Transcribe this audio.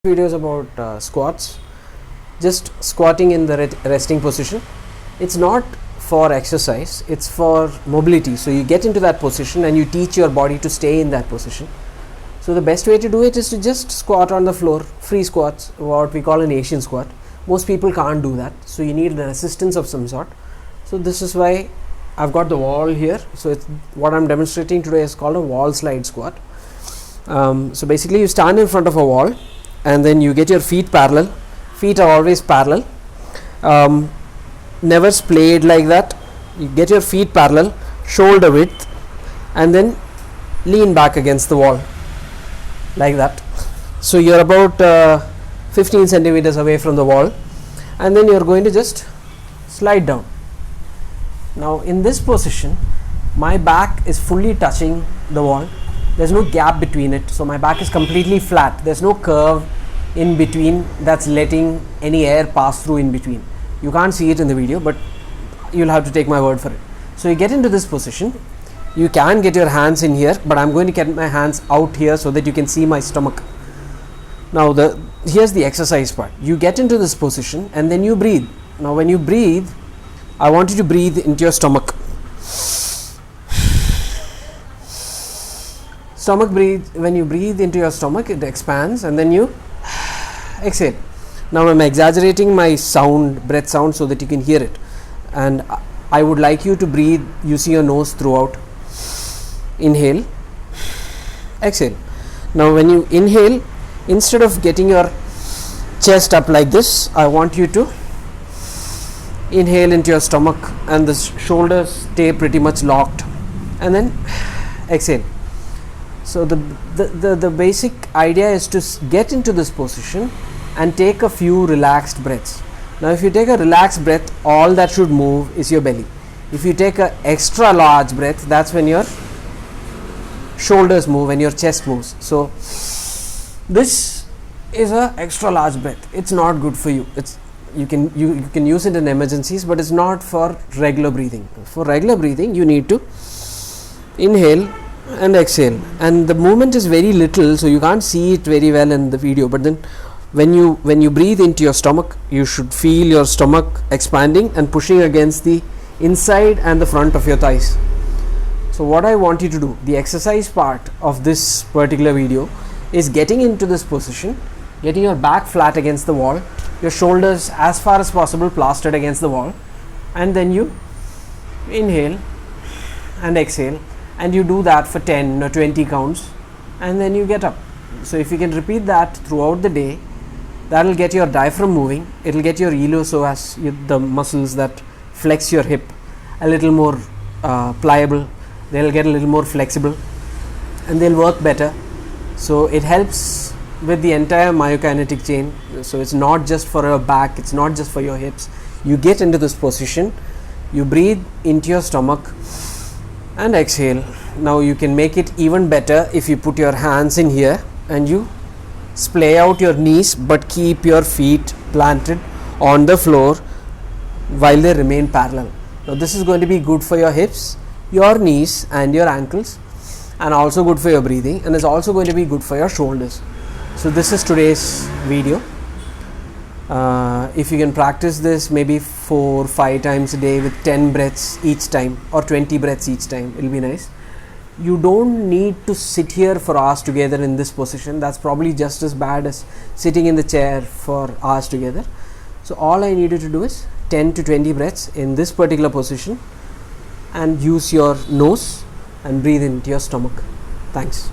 Videos about squats. Just squatting in the resting position. It's not for exercise, it's for mobility. So you get into that position and you teach your body to stay in that position. So the best way to do it is to just squat on the floor, free squats, what we call an Asian squat. Most people can't do that, so you need an assistance of some sort. So this is why I've got the wall here. So it's what I'm demonstrating today is called a wall slide squat. So basically you stand in front of a wall and then you get your feet parallel. Feet are always parallel, never splayed like that. You get your feet parallel, shoulder width, and then lean back against the wall like that. So you're about 15 centimeters away from the wall, and then you're going to just slide down. Now in this position, my back is fully touching the wall. There's no gap between it, so my back is completely flat. There's no curve in between that's letting any air pass through in between. You can't see it in the video, but you'll have to take my word for it. So you get into this position. You can get your hands in here, but I'm going to get my hands out here so that you can see my stomach. Now here's the exercise part. You get into this position and then you breathe. Now when you breathe, I want you to breathe into your stomach. Stomach breathe. When you breathe into your stomach, it expands, and then you exhale. Now I'm exaggerating my sound, breath sound, so that you can hear it, and I would like you to breathe using your nose throughout. Inhale, exhale. Now when you inhale, instead of getting your chest up like this, I want you to inhale into your stomach and the shoulders stay pretty much locked, and then exhale. So the basic idea is to get into this position and take a few relaxed breaths. Now if you take a relaxed breath, all that should move is your belly. If you take an extra large breath, that's when your shoulders move and your chest moves. So this is a extra large breath. It's not good for you. You can use it in emergencies, but it's not for regular breathing. For regular breathing, you need to inhale and exhale, and the movement is very little, so you can't see it very well in the video, but then when you breathe into your stomach, you should feel your stomach expanding and pushing against the inside and the front of your thighs. So what I want you to do, the exercise part of this particular video, is getting into this position, getting your back flat against the wall, your shoulders as far as possible plastered against the wall, and then you inhale and exhale, and you do that for 10 or 20 counts, and then you get up. So if you can repeat that throughout the day, that will get your diaphragm moving. It will get your iliopsoas, the muscles that flex your hip, a little more pliable. They'll get a little more flexible and they'll work better. So it helps with the entire myokinetic chain. So it's not just for your back, it's not just for your hips. You get into this position, you breathe into your stomach and exhale. Now you can make it even better if you put your hands in here and you splay out your knees, but keep your feet planted on the floor while they remain parallel. Now this is going to be good for your hips, your knees and your ankles, and also good for your breathing, and is also going to be good for your shoulders. So this is today's video. If you can practice this maybe 4-5 times a day with 10 breaths each time or 20 breaths each time, it'll be nice. You don't need to sit here for hours together in this position. That's probably just as bad as sitting in the chair for hours together. So all I need you to do is 10 to 20 breaths in this particular position, and use your nose and breathe into your stomach. Thanks.